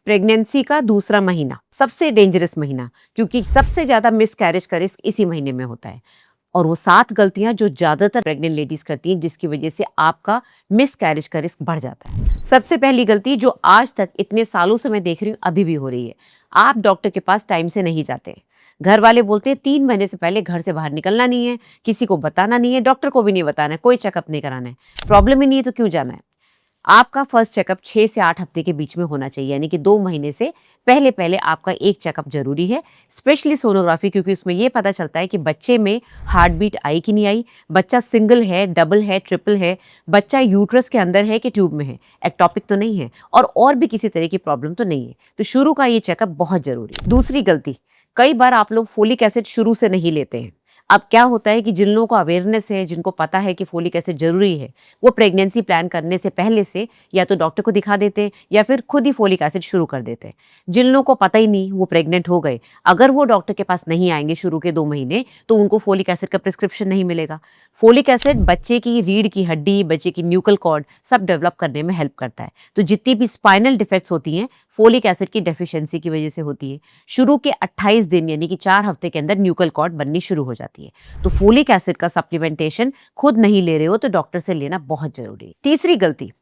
Pregnancy का दूसरा महीना सबसे डेंजरस महीना, क्योंकि सबसे ज्यादा मिस कैरेज का रिस्क इसी महीने में होता है। और वो 7 गलतियां जो ज्यादातर प्रेग्नेंट लेडीज करती हैं, जिसकी वजह से आपका मिस कैरेज का रिस्क बढ़ जाता है। सबसे पहली गलती जो आज तक इतने सालों से मैं देख रही हूँ, अभी भी हो रही है, आप डॉक्टर के पास टाइम से नहीं जाते। घर वाले बोलते हैं 3 महीने से पहले घर से बाहर निकलना नहीं है, किसी को बताना नहीं है, डॉक्टर को भी नहीं बताना है, कोई चेकअप नहीं कराना है। प्रॉब्लम ही नहीं है तो क्यों जाना है। आपका फर्स्ट चेकअप 6 से 8 हफ्ते के बीच में होना चाहिए, यानी कि 2 महीने से पहले पहले आपका एक चेकअप जरूरी है, स्पेशली सोनोग्राफी, क्योंकि उसमें यह पता चलता है कि बच्चे में हार्ट बीट आई कि नहीं आई, बच्चा सिंगल है, डबल है, ट्रिपल है, बच्चा यूट्रस के अंदर है कि ट्यूब में है, एक्टोपिक तो नहीं है, और भी किसी तरह की प्रॉब्लम तो नहीं है। तो शुरू का ये चेकअप बहुत जरूरी है। दूसरी गलती, कई बार आप लोग फोलिक एसिड शुरू से नहीं लेते हैं। अब क्या होता है कि जिन लोगों को अवेयरनेस है, जिनको पता है कि फोलिक एसिड जरूरी है, वो प्रेगनेंसी प्लान करने से पहले से या तो डॉक्टर को दिखा देते हैं या फिर खुद ही फोलिक एसिड शुरू कर देते हैं। जिन लोगों को पता ही नहीं, वो प्रेग्नेंट हो गए, अगर वो डॉक्टर के पास नहीं आएंगे शुरू के 2 महीने, तो उनको फोलिक एसिड का प्रिस्क्रिप्शन नहीं मिलेगा। फोलिक एसिड बच्चे की रीढ़ की हड्डी, बच्चे की न्यूकल कॉर्ड सब डेवलप करने में हेल्प करता है। तो जितनी भी स्पाइनल डिफेक्ट्स होती हैं, फोलिक एसिड की डेफिशिएंसी की वजह से होती है। शुरू के 28 दिन यानी कि 4 हफ्ते के अंदर न्यूकल कॉर्ड बननी शुरू हो जाती है। तो फोलिक एसिड का सप्लीमेंटेशन खुद नहीं ले रहे हो तो डॉक्टर से लेना बहुत जरूरी है। तीसरी गलती,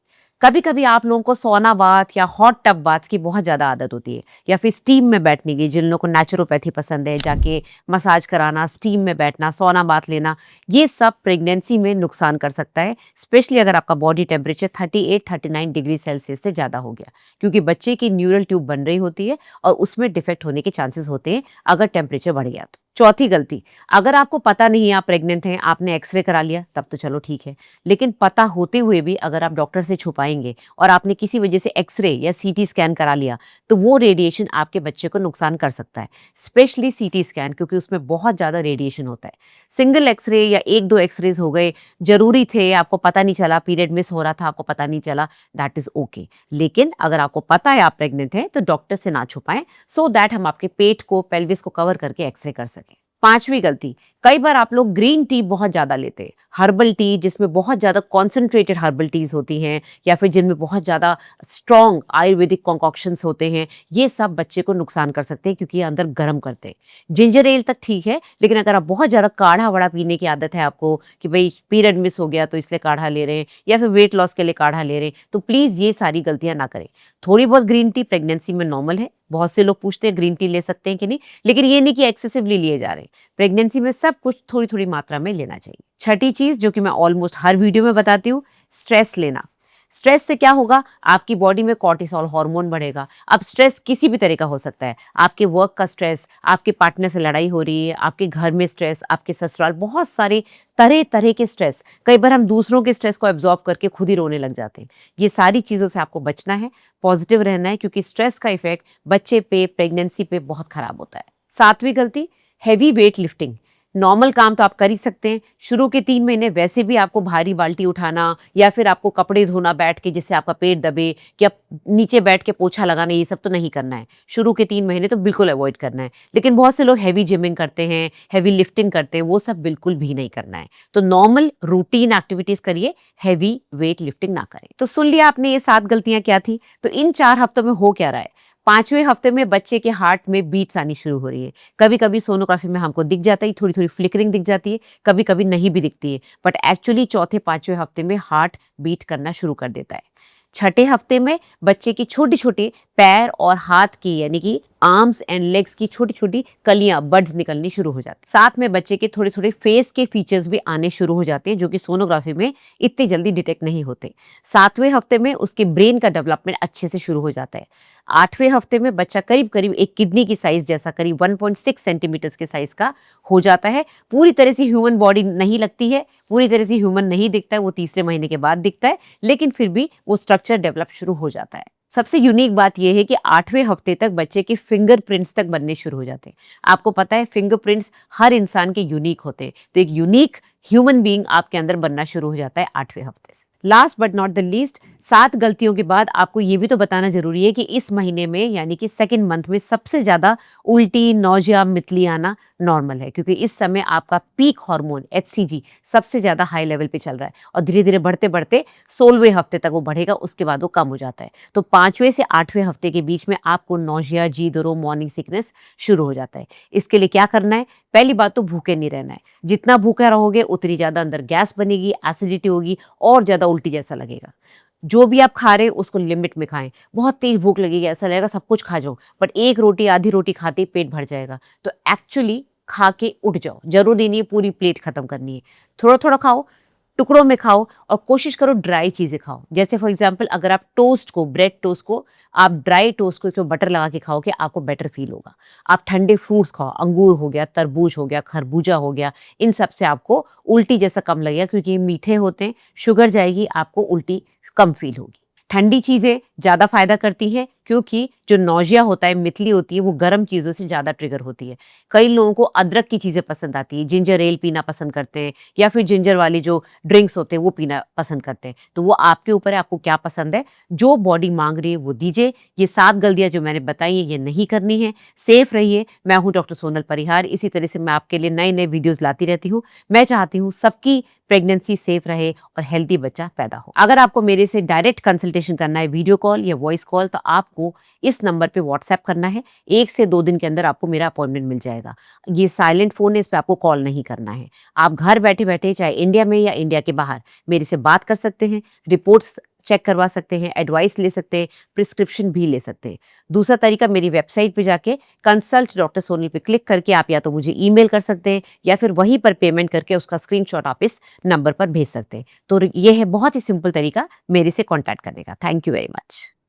कभी कभी आप लोगों को सौना बाथ या हॉट टब बाथ की बहुत ज़्यादा आदत होती है, या फिर स्टीम में बैठने की। जिन लोगों को नेचुरोपैथी पसंद है, जाके मसाज कराना, स्टीम में बैठना, सौना बाथ लेना, ये सब प्रेगनेंसी में नुकसान कर सकता है, स्पेशली अगर आपका बॉडी टेम्परेचर 38-39 डिग्री सेल्सियस से ज़्यादा हो गया, क्योंकि बच्चे की न्यूरल ट्यूब बन रही होती है और उसमें डिफेक्ट होने के चांसेस होते हैं अगर टेम्परेचर बढ़ गया तो। चौथी गलती, अगर आपको पता नहीं है आप प्रेग्नेंट हैं, आपने एक्सरे करा लिया, तब तो चलो ठीक है, लेकिन पता होते हुए भी अगर आप डॉक्टर से छुपाएंगे और आपने किसी वजह से एक्सरे या सीटी स्कैन करा लिया, तो वो रेडिएशन आपके बच्चे को नुकसान कर सकता है, स्पेशली सीटी स्कैन, क्योंकि उसमें बहुत ज़्यादा रेडिएशन होता है। सिंगल एक्सरे या 1-2 एक्सरेज हो गए, जरूरी थे, आपको पता नहीं चला, पीरियड मिस हो रहा था, आपको पता नहीं चला, दैट इज ओके। लेकिन अगर आपको पता है आप प्रेग्नेंट हैं, तो डॉक्टर से ना छुपाएं, सो दैट हम आपके पेट को, पेल्विस को कवर करके एक्सरे कर सकें। पांचवी गलती, कई बार आप लोग ग्रीन टी बहुत ज्यादा लेते हैं, हर्बल टी, जिसमें बहुत ज्यादा कॉन्सेंट्रेटेड हर्बल टीज होती हैं, या फिर जिनमें बहुत ज्यादा स्ट्रॉन्ग आयुर्वेदिक कॉन्कॉक्शंस होते हैं, ये सब बच्चे को नुकसान कर सकते हैं, क्योंकि ये अंदर गर्म करते हैं। जिंजर एल तक ठीक है, लेकिन अगर आप बहुत ज्यादा काढ़ा वड़ा पीने की आदत है आपको, कि भाई पीरियड मिस हो गया तो इसलिए काढ़ा ले रहे हैं, या फिर वेट लॉस के लिए काढ़ा ले रहे हैं, तो प्लीज ये सारी गलतियां ना करें। थोड़ी बहुत ग्रीन टी प्रेगनेंसी में नॉर्मल है, बहुत से लोग पूछते हैं ग्रीन टी ले सकते हैं कि नहीं, लेकिन ये नहीं कि एक्सेसिवली लिए जा रहे हैं। प्रेगनेंसी में सब कुछ थोड़ी थोड़ी मात्रा में लेना चाहिए। छठी चीज, जो कि मैं ऑलमोस्ट हर वीडियो में बताती हूँ, स्ट्रेस लेना। स्ट्रेस से क्या होगा, आपकी बॉडी में कॉर्टिसोल हार्मोन बढ़ेगा। अब स्ट्रेस किसी भी तरह का हो सकता है, आपके वर्क का स्ट्रेस, आपके पार्टनर से लड़ाई हो रही है, आपके घर में स्ट्रेस, आपके ससुराल, बहुत सारे तरह तरह के स्ट्रेस। कई बार हम दूसरों के स्ट्रेस को एब्जॉर्ब करके खुद ही रोने लग जाते हैं। ये सारी चीज़ों से आपको बचना है, पॉजिटिव रहना है, क्योंकि स्ट्रेस का इफेक्ट बच्चे पे, प्रेगनेंसी पे बहुत खराब होता है। सातवीं गलती, हैवी वेट लिफ्टिंग। नॉर्मल काम तो आप कर ही सकते हैं, शुरू के 3 महीने वैसे भी आपको भारी बाल्टी उठाना या फिर आपको कपड़े धोना बैठ के जिससे आपका पेट दबे, या नीचे बैठ के पोछा लगाना, ये सब तो नहीं करना है। शुरू के 3 महीने तो बिल्कुल अवॉइड करना है। लेकिन बहुत से लोग हैवी जिमिंग करते हैं, हैवी लिफ्टिंग करते हैं, वो सब बिल्कुल भी नहीं करना है। तो नॉर्मल रूटीन एक्टिविटीज करिए, हैवी वेट लिफ्टिंग ना करें। तो सुन लिया आपने ये 7 गलतियां क्या थी। तो इन 4 हफ्तों में हो क्या रहा है, 5वें हफ्ते में बच्चे के हार्ट में बीट्स आनी शुरू हो रही है। कभी कभी सोनोग्राफी में हमको दिख जाता है, थोड़ी थोड़ी फ्लिकरिंग दिख जाती है, कभी कभी नहीं भी दिखती है, बट एक्चुअली चौथे 5वें हफ्ते में हार्ट बीट करना शुरू कर देता है। छठे हफ्ते में बच्चे की छोटी छोटी पैर और हाथ की, यानी कि आर्म्स एंड लेग्स की छोटी छोटी कलियां, बड्स निकलनी शुरू हो जाती है। साथ में बच्चे के थोड़े थोड़े फेस के फीचर्स भी आने शुरू हो जाते हैं, जो कि सोनोग्राफी में इतनी जल्दी डिटेक्ट नहीं होते। 7वें हफ्ते में उसके ब्रेन का डेवलपमेंट अच्छे से शुरू हो जाता है। 8वें हफ्ते में बच्चा करीब करीब एक किडनी की साइज जैसा, करीब 1.6 सेंटीमीटर्स के साइज का हो जाता है। पूरी तरह से ह्यूमन बॉडी नहीं लगती है, पूरी तरह से ह्यूमन नहीं दिखता है, वो तीसरे महीने के बाद दिखता है, लेकिन फिर भी वो स्ट्रक्चर डेवलप शुरू हो जाता है। सबसे यूनिक बात यह है कि 8वें हफ्ते तक बच्चे के फिंगरप्रिंट्स तक बनने शुरू हो जाते हैं। आपको पता है फिंगरप्रिंट्स हर इंसान के यूनिक होते हैं, तो एक यूनिक ह्यूमन बीइंग आपके अंदर बनना शुरू हो जाता है 8वें हफ्ते से। Last but not the least, 7 गलतियों के बाद आपको ये भी तो बताना जरूरी है कि इस महीने में, यानी कि सेकेंड मंथ में, सबसे ज्यादा उल्टी, नौजिया, मितली आना नॉर्मल है, क्योंकि इस समय आपका पीक हार्मोन HCG सबसे ज़्यादा हाई लेवल पे चल रहा है और धीरे-धीरे बढ़ते-बढ़ते 16वें हफ्ते तक वो बढ़ेगा, उसके बाद वो कम हो जाता है। तो 5वें से 8वें हफ्ते के बीच में आपको नौजिया, जी दरो, मॉर्निंग सिकनेस शुरू हो जाता है। इसके लिए क्या करना है? पहली बात तो भूखे नहीं रहना है। जितना भूखे रहोगे उतनी ज़्यादा अंदर गैस बनेगी, एसिडिटी होगी और ज़्यादा उल्टी जैसा लगेगा। जो भी आप खा रहे हैं उसको लिमिट में खाएं। बहुत तेज भूख लगेगी, ऐसा लगेगा सब कुछ खा जाऊं, बट एक रोटी आधी रोटी खाते ही पेट भर जाएगा। तो एक्चुअली खा के उठ जाओ, जरूरी नहीं है पूरी प्लेट खत्म करनी है। थोड़ा थोड़ा खाओ, टुकड़ों में खाओ और कोशिश करो ड्राई चीज़ें खाओ। जैसे फॉर एग्जांपल अगर आप टोस्ट को, ब्रेड टोस्ट को, आप ड्राई टोस्ट को इसमें बटर लगा के खाओगे, आपको बेटर फील होगा। आप ठंडे फ्रूट्स खाओ, अंगूर हो गया, तरबूज हो गया, खरबूजा हो गया, इन सब से आपको उल्टी जैसा कम लगेगा, क्योंकि ये मीठे होते हैं, शुगर जाएगी, आपको उल्टी कम फील होगी। ठंडी चीज़ें ज़्यादा फायदा करती हैं, क्योंकि जो नौजिया होता है, मितली होती है, वो गर्म चीज़ों से ज़्यादा ट्रिगर होती है। कई लोगों को अदरक की चीज़ें पसंद आती है, जिंजर एल पीना पसंद करते हैं या फिर जिंजर वाली जो ड्रिंक्स होते हैं वो पीना पसंद करते हैं। तो वो आपके ऊपर है, आपको क्या पसंद है, जो बॉडी मांग रही है वो दीजिए। ये 7 गलतियाँ जो मैंने बताई हैं ये नहीं करनी है। सेफ रहिए। मैं हूँ डॉक्टर सोनल परिहार। इसी तरह से मैं आपके लिए नए-नए वीडियोज़ लाती रहती हूँ। मैं चाहती हूँ सबकी प्रेगनेंसी सेफ रहे और हेल्दी बच्चा पैदा हो। अगर आपको मेरे से डायरेक्ट कंसल्टेशन करना है, वीडियो कॉल या वॉइस कॉल, तो आपको इस नंबर पे व्हाट्सएप करना है। 1 से 2 दिन के अंदर आपको मेरा अपॉइंटमेंट मिल जाएगा। ये साइलेंट फ़ोन है, इस पे आपको कॉल नहीं करना है। आप घर बैठे-बैठे चाहे इंडिया में या इंडिया के बाहर मेरे से बात कर सकते हैं, रिपोर्ट्स चेक करवा सकते हैं, एडवाइस ले सकते हैं, प्रिस्क्रिप्शन भी ले सकते हैं। दूसरा तरीका, मेरी वेबसाइट पे जाके कंसल्ट डॉक्टर सोनल पे क्लिक करके आप या तो मुझे ईमेल कर सकते हैं या फिर वहीं पर पेमेंट करके उसका स्क्रीनशॉट आप इस नंबर पर भेज सकते हैं। तो ये है बहुत ही सिंपल तरीका मेरे से कॉन्टैक्ट करने का। Thank you very much.